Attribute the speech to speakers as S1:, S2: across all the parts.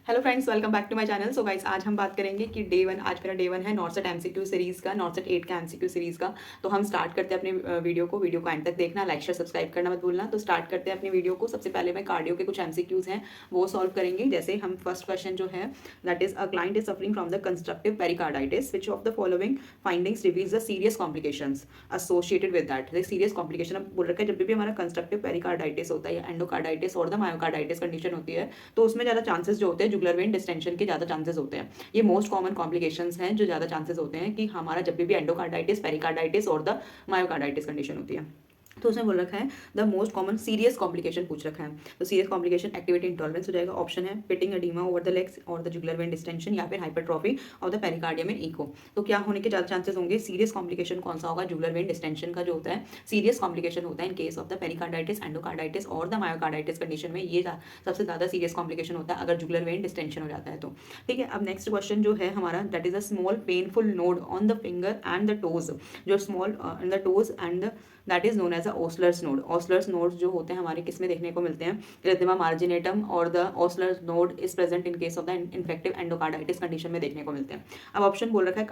S1: Hello friends, welcome back to my channel. So guys, आज हम बात करेंगे कि आज मेरा डे 1 है नॉर्सेट एमसीक्यू सीरीज़ का, नॉर्सेट 8 का एमसीक्यू सीरीज़ का। तो हम स्टार्ट करते हैं अपने वीडियो को एंड तक देखना, लाइक शेयर सब्सक्राइब करना मत भूलना। तो स्टार्ट करते हैं अपने वीडियो को। सबसे पहले मैं कार्डियो के कुछ एमसीक्यूज़ हैं वो सॉल्व करेंगे। जैसे हम फर्स्ट क्वेश्चन जो है that is a client is suffering from the constructive pericarditis, which of the following findings reveals the serious complications associated with that. Serious complication अब बोल रखा है, जब भी हमारा कंस्ट्रक्टिव पेरिकार्डाइटिस होता है या एंडोकार्डाइटिस और द मायोकार्डाइटिस कंडीशन होती है, तो उसमें ज़्यादा चांसेस जो होते हैं जुगुलर वेन डिस्टेंशन के ज़्यादा चांसेस होते हैं। ये मोस्ट कॉमन कॉम्प्लिकेशंस हैं जो ज़्यादा चांसेस होते हैं कि हमारा जब भी एंडोकार्डाइटिस, पेरिकार्डाइटिस और द मायोकार्डाइटिस कंडीशन होती है। तो उसने बोल रखा है the most common serious complication पूछ रखा है। तो सीरियस कॉम्प्लिकेशन एक्टिविटी इंटॉलरेंस हो जाएगा। ऑप्शन है pitting oedema over the legs और द जुगुलर वेन डिस्टेंशन या फिर hypertrophy of the pericardium in echo. तो क्या होने के ज़्यादा चांसेस होंगे? सीरियस कॉम्प्लिकेशन कौन सा होगा? जुगुलर वेन डिस्टेंशन का जो होता है सीरियस कॉम्प्लिकेशन होता है in case of the pericarditis, endocarditis और द मायोकार्डाइटिस कंडीशन में। ये सबसे ज़्यादा सीरियस कॉम्प्लिकेशन होता है अगर जुगुलर वेन डिस्टेंशन हो जाता है तो। ठीक है, अब नेक्स्ट क्वेश्चन जो है हमारा that is a small painful node on the finger and the toes, जो small in the toes and that is known as a Osler's node. Osler's node जो होते हैं हमारे किस में देखने को मिलते हैं? इरिथेमा मार्जिनेटम और the Osler's node is present in case of the infective endocarditis condition में देखने को मिलते हैं। अब ऑप्शन बोल रखा है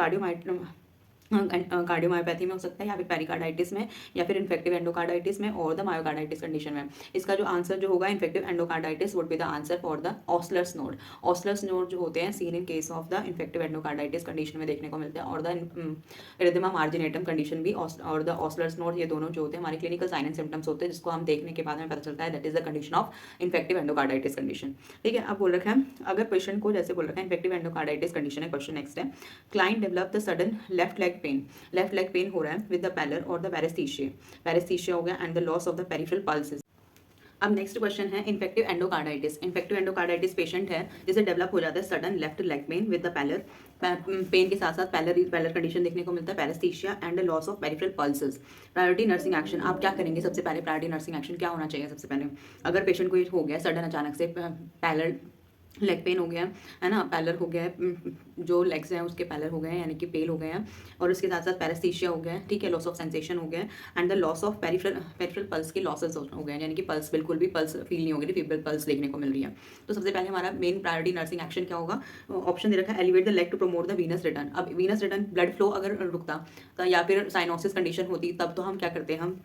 S1: कार्डियोमायोपैथी में हो सकता है या फिर पेरिकार्डाइटिस में या फिर इन्फेक्टिव एंडोकार्डाइटिस में और द मायोकार्डाइटिस कंडीशन में। इसका जो आंसर जो होगा infective endocarditis would be the answer for the Osler's node. Osler's node जो होते हैं seen in case of the infective endocarditis condition में देखने को मिलते हैं और द इरिथेमा मार्जिनेटम कंडीशन भी और द ऑस्लर्स नोड, ये दोनों जो होते हैं हमारे क्लिनिकल साइन एंड सिम्टम्स होते हैं जिसको हम देखने के बाद हमें पता चलता है that is the condition of infective endocarditis condition. ठीक है, अब बोल रखा है अगर पेशेंट को जैसे बोल रखा है इन्फेक्टिव एंडोकार्डाइटिस कंडीशन है। क्वेश्चन नेक्स्ट है client develop the sudden left leg pain, left leg pain हो रहा है विद द पैलर और द पैरेस्थीसिया, पैरेस्थीसिया हो गया and the loss of the peripheral pulses. अब नेक्स्ट क्वेश्चन है infective endocarditis. Infective endocarditis patient है जिसे डेवलप हो जाता है sudden left leg pain with the pallor, pain के साथ साथ पैलर कंडीशन देखने को मिलता है, paraesthesia and loss of peripheral pulses. Priority nursing action आप क्या करेंगे? सबसे पहले प्रायोरिटी नर्सिंग एक्शन क्या होना चाहिए? सबसे पहले अगर पेशेंट को ये हो गया सडन अचानक से पैलर लेग पेन हो गया है ना, पैलर हो गया है, जो लेग्स हैं उसके पैलर हो गए हैं यानी कि पेल हो गए हैं और उसके साथ साथ पैरेस्थीसिया हो गया है। ठीक है, लॉस ऑफ सेंसेशन हो गया है and the loss of peripheral pulse के लॉसेस हो गए हैं, यानी कि पल्स बिल्कुल भी पल्स फील नहीं हो रही, फीबल पल्स देखने को मिल रही है। तो सबसे पहले हमारा मेन प्रायोरिटी नर्सिंग एक्शन क्या होगा? ऑप्शन दे रखा है elevate the leg to promote the venous return. अब वीनस रिटर्न ब्लड फ्लो अगर रुकता तो या फिर साइनोसिस कंडीशन होती तब तो हम क्या करते हैं, हम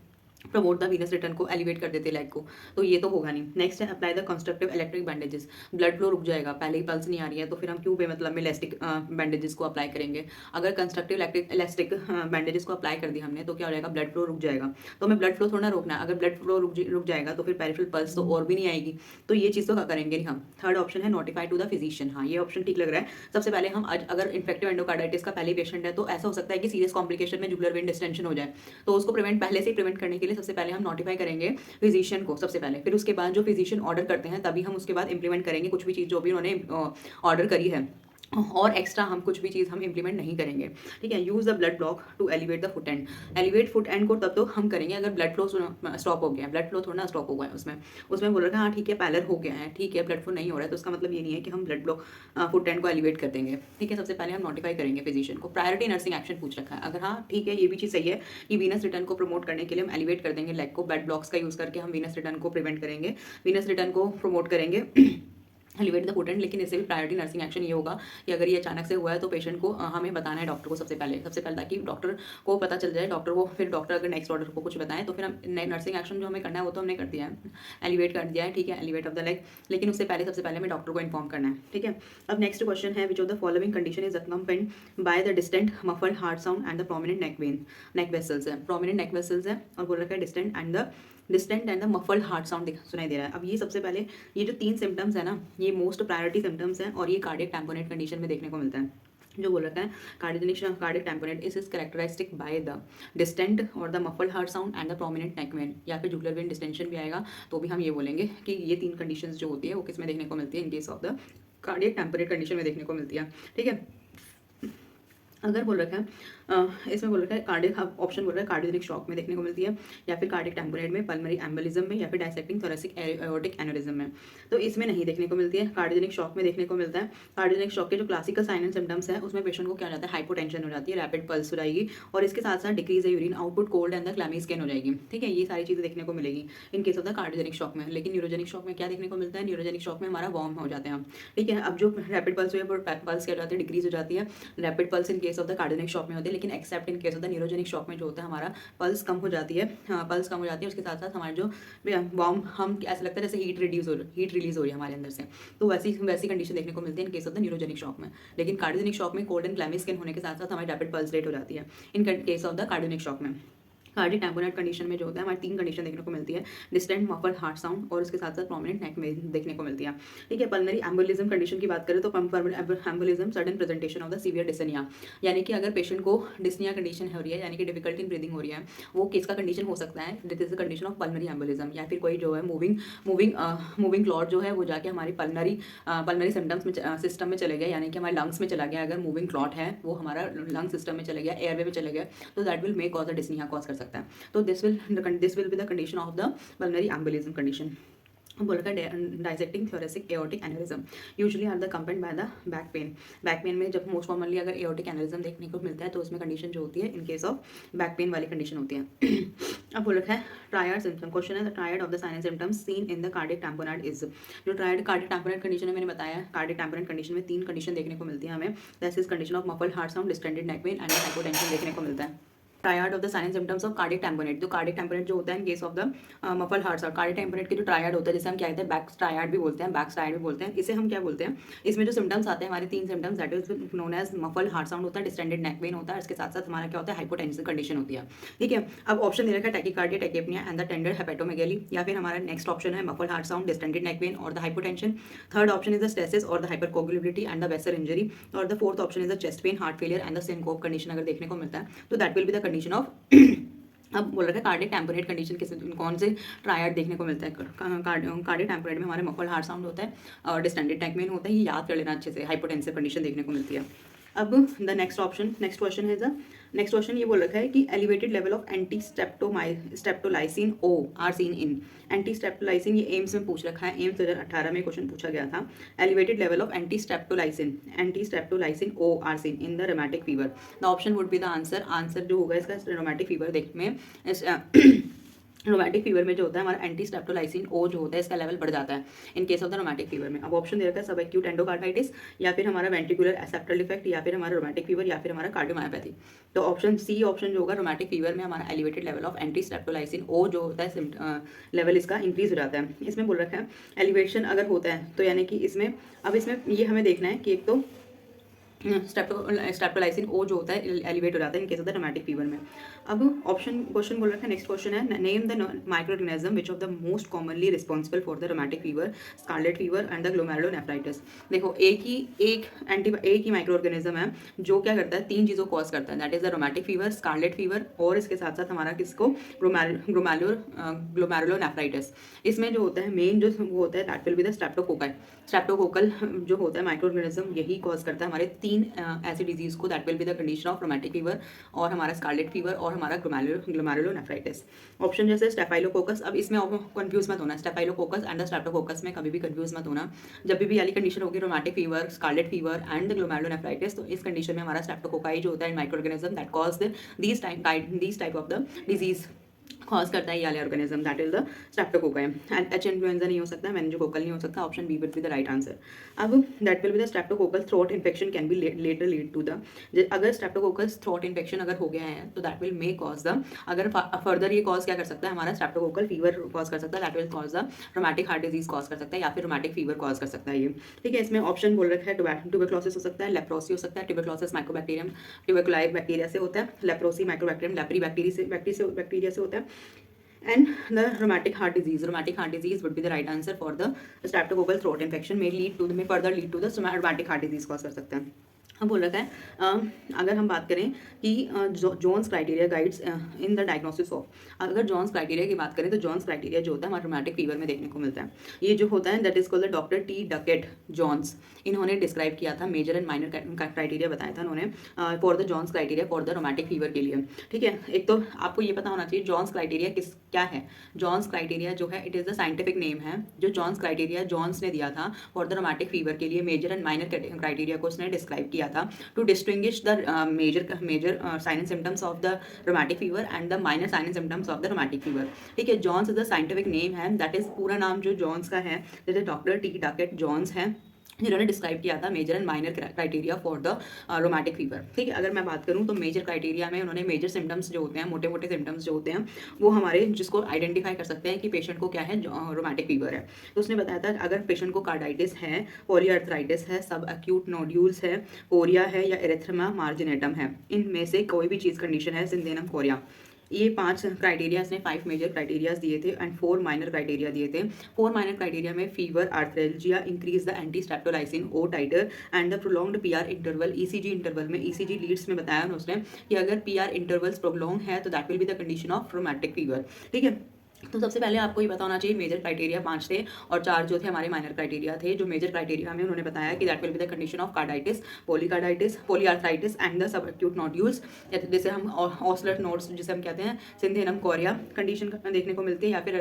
S1: प्रमोट द वीनस रिटर्न को एलिवेट कर देते लेग को, तो ये तो होगा नहीं। नेक्स्ट है apply the constructive electric bandages, blood flow रुक जाएगा, पहले ही पल्स नहीं आ रही है तो फिर हम क्यों बेमतलब में इलास्टिक बैंडेजेस को अप्लाई करेंगे? अगर कंस्ट्रक्टिव इलास्टिक बैंडेजेस को अप्लाई कर दिया हमने तो क्या हो जाएगा? ब्लड फ्लो रुक जाएगा। तो हमें ब्लड फ्लो थोड़ा रोकना है, अगर ब्लड फ्लो रुक जाएगा तो फिर पेरिफेरल पल्स तो और भी नहीं आएगी, तो ये चीज़ तो करेंगे नहीं हम। थर्ड ऑप्शन है नोटिफाई टू द फिजिशियन। हाँ, ये ऑप्शन ठीक लग रहा है। सबसे पहले हम अगर इन्फेक्टिव एंडोकार्डाइटिस का पहले पेशेंट है तो ऐसा हो सकता है कि सीरियस कॉम्प्लिकेशन में जुगुलर वेन डिस्टेंशन हो जाए, तो उसको पहले से ही प्रिवेंट करने के लिए सबसे पहले हम नोटिफाई करेंगे फिजिशियन को सबसे पहले, फिर उसके बाद जो फिजिशियन ऑर्डर करते हैं तभी हम उसके बाद इंप्लीमेंट करेंगे कुछ भी चीज़ जो भी उन्होंने ऑर्डर करी है, और एक्स्ट्रा हम कुछ भी चीज़ हम इंप्लीमेंट नहीं करेंगे। ठीक है, use the blood block to elevate the foot end. Elevate foot end को तब तो हम करेंगे अगर ब्लड फ्लो स्टॉप हो गया, ब्लड फ्लो थोड़ा ना स्टॉप हो गया उसमें उसमें बोल रहा है हाँ ठीक है पैलर हो गया है, ठीक है ब्लड फ्लो नहीं हो रहा है, तो उसका मतलब ये नहीं है कि हम ब्लड ब्लॉक फुट एंड को एलिवेट कर देंगे। ठीक है, सबसे पहले हम नोटिफाई करेंगे फिजिशियन को। प्रायोरिटी नर्सिंग एक्शन पूछ रखा है, अगर हाँ ठीक है ये भी चीज़ सही है कि वीनस रिटर्न को प्रमोट करने के लिए हम एलिवेट कर देंगे लेग को, ब्लड ब्लॉक्स का यूज़ करके हम वीनस रिटर्न को प्रिवेंट करेंगे, वीनस रिटर्न को प्रमोट करेंगे एलिवेट द पोटेंट। लेकिन इससे भी प्रायोरिटी नर्सिंग एक्शन ये होगा कि अगर ये अचानक से हुआ है तो पेशेंट को हमें बताना है डॉक्टर को सबसे पहले ताकि डॉक्टर को पता चल जाए, डॉक्टर को फिर डॉक्टर अगर नेक्स्ट ऑर्डर को कुछ बताएं तो फिर हम नर्सिंग एक्शन जो हमें करना है वो तो हमने कर दिया है, एलिवेट कर दिया है। ठीक है, एलिवेट ऑफ द लेग, लेकिन उससे पहले सबसे पहले हमें डॉक्टर को इन्फॉर्म करना है। ठीक है, अब नेक्स्ट क्वेश्चन है which of the following condition is accompanied bye the distant muffled heart sound and the prominent neck vessels है, प्रोमिनेंट नेक वेसल्स है और बोल रखा है distant and the muffled heart sound सुनाई दे रहा है। अब ये सबसे पहले ये जो 3 सिम्टम्स है ना, ये मोस्ट प्रायोरिटी सिम्टम्स हैं और ये कार्डियक टैम्पोनेट कंडीशन में देखने को मिलता है। जो बोल रखा है cardiac tamponade is characteristic by the distant और the muffled heart sound and the prominent neck vein, या फिर जुगुलर वेन डिस्टेंशन भी आएगा तो भी हम ये बोलेंगे कि ये 3 कंडीशंस जो होती है वो किस में देखने को मिलती है? In case of the cardiac tamponade condition में देखने को मिलती है। ठीक है, अगर बोल रखा है इसमें बोल रखा है कार्डियक, ऑप्शन बोल रहा है कार्डियोजेनिक शॉक में देखने को मिलती है, या फिर कार्डियक टैम्पोनेट में, पल्मोनरी एम्बोलिज्म में, या फिर डायसेक्टिंग थोरेसिक एओर्टिक एनेरिज्म में। तो इसमें नहीं देखने को मिलती है, कार्डियोजेनिक शॉक में देखने को मिलता है। कार्डियोजेनिक शॉक के जो क्लासिकल साइन एंड सिम्टम्स है उसमें पेशेंट को क्या हो जाता है, हाइपोटेंशन हो जाती है, रैपिड पल्स हो जाएगी, और इसके साथ साथ डिक्रीज है urine output, cold and the clammy skin हो जाएगी। ठीक है, ये सारी चीज़ें देखने को मिलेगी इन case of the cardiogenic shock में। लेकिन न्यूरोजेनिक शॉक में क्या देखने को मिलता है, न्यूरोजेनिक शॉक में हमारा वार्म हो जाते हैं हम। ठीक है, अब जो रैपिड पल्स हुई है पल्स क्या हो जाती है, डिक्रीज हो जाती है। Rapid pulse in case of the cardiogenic shock में होती है, लेकिन accept in case of the neurogenic shock में जो होता है हमारा पल्स कम हो जाती है, पल्स कम हो जाती है, उसके साथ साथ हमारे जो वार्म, हम ऐसा लगता है जैसे हीट रिलीज हो रही है हमारे अंदर से। तो वैसी कंडीशन देखने को मिलती है in case of the neurogenic shock में। लेकिन कार्डियोजेनिक शॉक में कोल्ड एंड क्लैमी स्किन होने के साथ साथ हमारी रैपिड पल्स रेट हो जाती है in case of the cardiogenic shock में। कार्डिक टैम्पोनेट कंडीशन में जो होता है हमारी 3 कंडीशन देखने को मिलती है, डिस्टेंट मफल्ड हार्ट साउंड, और उसके साथ साथ प्रोमिनेंट नेक में देखने को मिलती है। ठीक है, पल्मोनरी एम्बोलिज्म कंडीशन की बात करें तो pulmonary embolism sudden presentation of the severe dyspnoea, यानी कि अगर पेशेंट को डिस्निया कंडीशन हो रही है, यानी कि डिफिकल्टी इन ब्रीदिंग हो रही है, वो किसका कंडीशन हो सकता है, this is the condition of pulmonary embolism, या फिर कोई जो है मूविंग क्लॉट जो है वो जाके हमारी पल्मोनरी सिम्टम्स में सिस्टम में चले गए, यानी कि हमारे लंग्स में चला गया। अगर मूविंग क्लॉट है वो हमारा लंग सिस्टम में चले गया, एयरवे में चले गया, तो that will make cause the dyspnoea cause कर सकता है। तो this will be the condition of the pulmonary embolism condition. बोला था dissecting thoracic aortic aneurysm usually are the accompanied by the back pain. Back pain में जब most commonly अगर aortic aneurysm देखने को मिलता है तो उसमें कंडीशन जो होती है in case of back pain वाली कंडीशन होती है। अब बोल रखा है ट्रायड सिम्टम, क्वेश्चन है the triad of the sign and symptoms seen in the cardiac tamponade is. जो ट्रायड कार्डियक टैम्पोनेट कंडीशन है, मैंने बताया कार्डियक टैम्पोनेट कंडीशन में 3 कंडीशन देखने को मिलती है हमें। That is condition of muffled heart sound, distended neck pain and hypotension देखने को मिलता है। Triad of the sign symptoms of cardiac tamponade, जो कार्डियक टैम्पोनेट जो होता है in case of the muffle heart sound, cardiac tamponade के जो ट्रायड होता है जिसे हम क्या कहते हैं, बैक ट्रायड भी बोलते हैं, बैक ट्रायड भी बोलते हैं। इसे हम क्या बोलते हैं, इसमें जो सिम्टम्स आते हैं हमारे 3 symptoms, that is known as muffle heart sound होता है, डिस्टेंडेड नेक पेन होता है, इसके साथ साथ हमारा क्या होता है, हाइपोटेंसिव कंडीशन होती है। ठीक है, अब ऑप्शन दे रखा है tachycardia, tachypnea and the tender hepatomegaly, या फिर हमारा नेक्स्ट ऑप्शन है muffle heart sound, distended neck pain और the hypotension. Third option is the stasis और the hypercoagulability and the vessel injury, और the fourth option is the chest pain, heart failure and the syncope condition अगर देखने को मिलता है तो that will be the condition of अब बोल रखा है कार्डियक टैम्पोनेट कंडीशन किस कौन से ट्रायड देखने को मिलता है। कार्डियक टैम्पोनेट में हमारे मफल हार्ट साउंड होता है और डिस्टेंडेड नेक पेन होता है, ये याद कर लेना अच्छे से, हाइपोटेंसिव कंडीशन देखने को मिलती है। अब द नेक्स्ट क्वेश्चन है द नेक्स्ट क्वेश्चन ये बोल रखा है कि elevated level of anti streptolysin O are seen in. Anti streptolysin ये एम्स में पूछ रखा है, एम्स 2018 में क्वेश्चन पूछा गया था। Elevated level of anti streptolysin O are seen in the rheumatic fever. The option would be the answer जो होगा इसका रोमैटिक फीवर देखने में रोमैटिक फीवर में जो होता है हमारा एंटी स्टेप्टोलाइसिन ओ जो होता है इसका लेवल बढ़ जाता है in case of the rheumatic fever में। अब ऑप्शन दे रखा है सब एक्यूट एंडोकार्डाइटिस, या फिर हमारा वेंट्रिकुलर एसेप्टल डिफेक्ट, या फिर हमारा रोमैटिक फीवर, या फिर हमारा कार्डियोमायोपैथी। तो ऑप्शन सी ऑप्शन जो होगा रोमैटिक फीवर में हमारा elevated level of anti streptolysin ओ जो होता है लेवल इसका इंक्रीज हो जाता है। इसमें बोल रखा है एलिवेशन अगर होता है तो यानी कि इसमें ये हमें देखना है कि एक तो स्टेप्टोलाइसिन ओ जो होता है एलिवेट हो जाता है in case of the rheumatic fever में। अब क्वेश्चन बोल रखा है, नेक्स्ट क्वेश्चन है name the microorganism which of the most commonly responsible for the rheumatic fever, scarlet fever and the glomerulonephritis. देखो एक ही माइक्रो ऑर्गेनिज्म है जो क्या करता है, 3 चीज़ों को कॉज करता है, that is the rheumatic fever, scarlet fever और इसके साथ साथ हमारा किसको ग्लोमेरुलोनेफ्राइटिस। इसमें जो होता है मेन जो वो होता है that will be the streptococcal जो होता है माइक्रो ऑर्गेनिज्म, यही कॉज करता है हमारे 3 ऐसी डिजीज को, that will be the condition of rheumatic fever और हमारा स्कारलेट फीवर और हमारा ग्लोमेरुलोनेफ्राइटिस। ऑप्शन जैसे स्टेफाइलोकोकस, अब इसमें कंफ्यूज मत होना, स्टेफाइलोकोकस एंड द स्ट्रेप्टोकोकस में कभी भी कंफ्यूज मत होना। जब भी वाली कंडीशन होगी rheumatic fever, scarlet fever and the glomerulonephritis, तो इस कंडीशन में हमारा स्ट्रेप्टोकोकाई जो होता है micro organism that cause these type of the disease cause करता है ये वाले organism, that is the streptococci. And H influenza नहीं हो सकता, मेनिंजोकोकल नहीं हो सकता, option B will be the right answer. अब that will be the streptococcal throat infection can be later lead to the, अगर स्ट्रेप्टोकोकल थ्रोट इन्फेक्शन अगर हो गया है तो that will may cause the, अगर फर्दर ये कॉज क्या कर सकता है हमारा स्ट्रेप्टोकोकल फीवर कॉज कर सकता है, that will cause the rheumatic heart disease cause कर सकता है, या फिर रोमैटिक फीवर कॉज कर सकता है ये। ठीक है, इसमें ऑप्शन बोल रखा है ट्यूबरक्लोसिस हो सकता है, लेप्रोसी हो सकता है, ट्यूबरक्लोसिस माइकोबैक्टीरियम ट्यूबरकुलाई बैक्टीरिया से होता है, लेप्रोसी माइकोबैक्टीरियम लेप्री बैक्टीरिया से होता है, and the rheumatic heart disease would be the right answer for the streptococcal throat infection may further lead to the rheumatic heart disease cause कर सकते हैं। अब बोल रखा है अगर हम बात करें कि Jones criteria guides in the diagnosis of, अगर जॉन्स क्राइटेरिया की बात करें तो जॉन्स क्राइटेरिया जो होता है हमारे रोमैटिक फीवर में देखने को मिलता है। ये जो होता है that is called the doctor T Duckett Jones, इन्होंने डिस्क्राइब किया था, मेजर एंड माइनर क्राइटेरिया बताया था उन्होंने for the Jones criteria for the rheumatic fever के लिए। ठीक है, एक तो आपको ये पता होना चाहिए जॉन्स क्राइटेरिया क्या है। जॉन्स क्राइटेरिया जो है it is the scientific name है, जो जॉन्स क्राइटेरिया जॉन्स ने दिया था फॉर द रोमैटिक फीवर के लिए मेजर एंड माइनर क्राइटेरिया को उसने डिस्क्राइब किया था to distinguish the major sign and symptoms of the rheumatic fever and the minor sign and symptoms of the rheumatic fever। ठीक है, Jones is the scientific name है, that is पूरा नाम जो जॉन्स का है that is doctor T Duckett Jones है, जिन्होंने डिस्क्राइब किया था major and minor criteria for the rheumatic fever. ठीक है, अगर मैं बात करूं तो मेजर क्राइटेरिया में उन्होंने मेजर सिम्टम्स जो होते हैं, मोटे मोटे सिम्टम्स जो होते हैं वो हमारे जिसको आइडेंटिफाई कर सकते हैं कि पेशेंट को क्या है रोमैटिक फीवर है। तो उसने बताया था अगर पेशेंट को कार्डाइटिस है, पोलियार्थराइटिस है, सब एक्यूट नोड्यूल्स है, कोरिया है या एरिथ्रमा मार्जिनेटम है, इनमें से कोई भी चीज़ कंडीशन है सिंथेनम कोरिया, ये 5 क्राइटेरियाज ने 5 मेजर क्राइटेरियाज दिए थे एंड 4 माइनर क्राइटेरिया दिए थे। 4 माइनर क्राइटेरिया में fever, arthralgia, increase the anti streptolysin O titre and the prolonged PR interval, ECG interval में, ईसीजी लीड्स में बताया उसने कि अगर पीआर इंटरवल्स प्रोलॉन्ग है तो that will be the condition of rheumatic fever. ठीक है, तो सबसे पहले आपको ये पता होना चाहिए मेजर क्राइटेरिया 5 थे और 4 जो थे हमारे माइनर क्राइटेरिया थे। जो मेजर क्राइटेरिया में उन्होंने बताया कि that will be the condition of carditis, polycarditis, polyarthritis and the subacute nodules, जैसे हम ऑसलर नोड्स जिसे हम कहते हैं, सिंथेनम कोरिया कंडीशन देखने को मिलती है, या फिर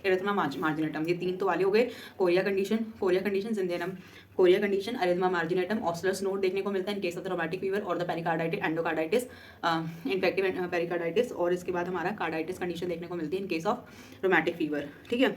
S1: एरिथ्मा मार्जिनेटम, ये 3 तो वाले हो गए। Chorea condition, Sydenham chorea condition, erythema marginatum, Osler's node देखने को मिलता है in case of the rheumatic fever और the pericarditis, endocarditis, infective pericarditis, और इसके बाद हमारा कार्डाइटिस कंडीशन देखने को मिलती है in case of rheumatic fever. ठीक है,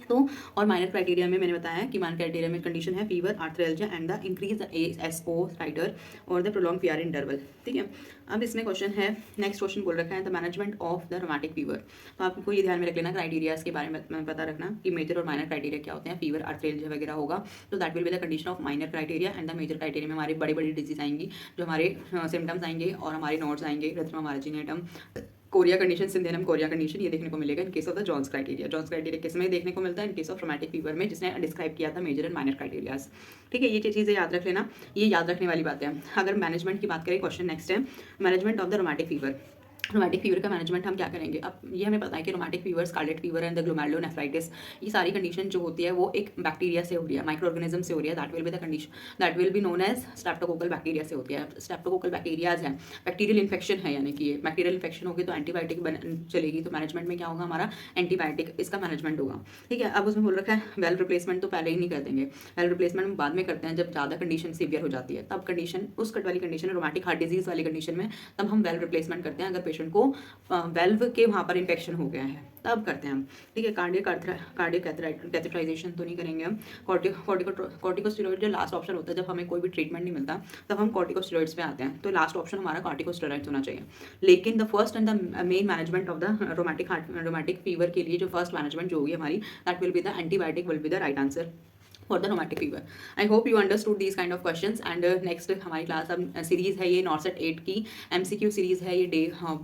S1: तो और माइनर क्राइटेरिया में मैंने बताया कि माइनर क्राइटेरिया में कंडीशन है fever, arthralgia and the increase the SO titre और द प्रोलॉन्ग पीआर इंटरवल। ठीक है, अब इसमें क्वेश्चन है, नेक्स्ट क्वेश्चन बोल रखा है the management of the rheumatic fever. तो आपको ये ध्यान में रख लेना क्राइटेरियाज के बारे में पता रखना कि मेजर और माइनर क्राइटेरिया क्या होते हैं। फीवर, आर्थ्रेल्जिया वगैरह होगा तो that will be the condition of minor criteria and the major criteria में हमारी बड़ी बड़ी डिजीज आएंगी, जो हमारे सिम्टम्स आएंगे और हमारे नोड्स आएंगे, erythema marginatum, chorea condition, Sydenham chorea condition, ये देखने को मिलेगा in case of the Jones criteria. Jones criteria किस में देखने को मिलता है? In case of rheumatic fever में, जिसने डिस्क्राइब किया था मेजर एंड माइनर क्राइटेरियाज। ठीक है, ये चीज़ें याद रख लेना, ये याद रखने वाली बात है। अगर मैनेजमेंट की बात करें, क्वेश्चन नेक्स्ट है management of the rheumatic fever. Rheumatic fever का मैनेजमेंट हम क्या करेंगे? अब ये हमें पता है कि rheumatic fever, scarlet fever and the glomerulonephritis, ये सारी कंडीशन जो होती है वो एक बैक्टीरिया से हो रही है, माइक्रो ऑर्गेनिज्म से हो रही है, that will be the condition, that will be known as streptococcal bacteria से होती है। स्ट्रेप्टोकोकल बैक्टीरियाज है, बैक्टीरियल इन्फेक्शन है, यानी कि ये बैक्टीरियल इन्फेक्शन होगी तो एंटीबायोटिक चलेगी, तो मैनेजमेंट में क्या होगा हमारा? एंटीबायोटिक, इसका मैनेजमेंट होगा। ठीक है, अब उसमें बोल रखा है वेल्व रिप्लेसमेंट तो पहले ही नहीं कर देंगे, वेल्व रिप्लेसमेंट हम बाद में करते हैं जब ज़्यादा कंडीशन सीवियर हो जाती है, तब कंडीशन उस कट वाली कंडीशन, रोमैटिक हार्ट डिजीज वाली कंडीशन में तब हम वेल्व रिप्लेसमेंट करते हैं, अगर पेशेंट को वेल्व के वहाँ पर इन्फेक्शन हो गया है तब करते हैं हम। ठीक है, कार्डियक कैथेटराइजेशन तो नहीं करेंगे हम। कॉर्टिकोस्टेरॉइड जो लास्ट ऑप्शन होता है, जब हमें कोई भी ट्रीटमेंट नहीं मिलता तब हम कॉर्टिकोस्टेरॉइड्स पे आते हैं, तो लास्ट ऑप्शन हमारा कॉर्टिकोस्टेरॉइड्स होना चाहिए। लेकिन the first and the main management of the rheumatic fever के लिए जो फर्स्ट मैनेजमेंट जो होगी हमारी, that will be the antibiotic will be the right answer for the rheumatic fever. I hope you understood these kind of questions. And next हमारी class अब series है ये नॉर्सेट 8 की MCQ सीरीज़ है ये,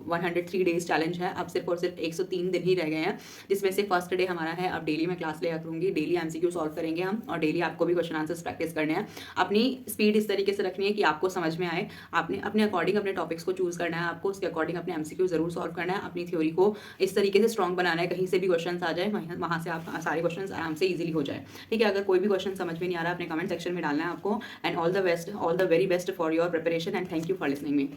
S1: 103 डेज चैलेंज है। अब सिर्फ और सिर्फ 103 दिन ही रह गए हैं, जिसमें से फर्स्ट डे हमारा है। अब डेली मैं क्लास लिया करूँगी, डेली MCQ सॉल्व करेंगे हम, और डेली आपको भी क्वेश्चन आंसर्स प्रैक्टिस करने हैं। अपनी स्पीड इस तरीके से रखनी है कि आपको समझ में आए, आपने अपने अकॉर्डिंग अपने टॉपिक्स को चूज़ करना है, आपको उसके अकॉर्डिंग अपने MCQ जरूर सॉल्व करना है, अपनी थ्योरी को इस तरीके से स्ट्रॉन्ग बनाना है, कहीं से भी क्वेश्चन आ जाए वहाँ से आप सारे क्वेश्चन आराम से ईजिली हो जाए। ठीक है, अगर कोई भी क्वेश्चन समझ में नहीं आ रहा अपने कमेंट सेक्शन में डालना है आपको। And all the best, all the very best for your preparation and thank you for listening me.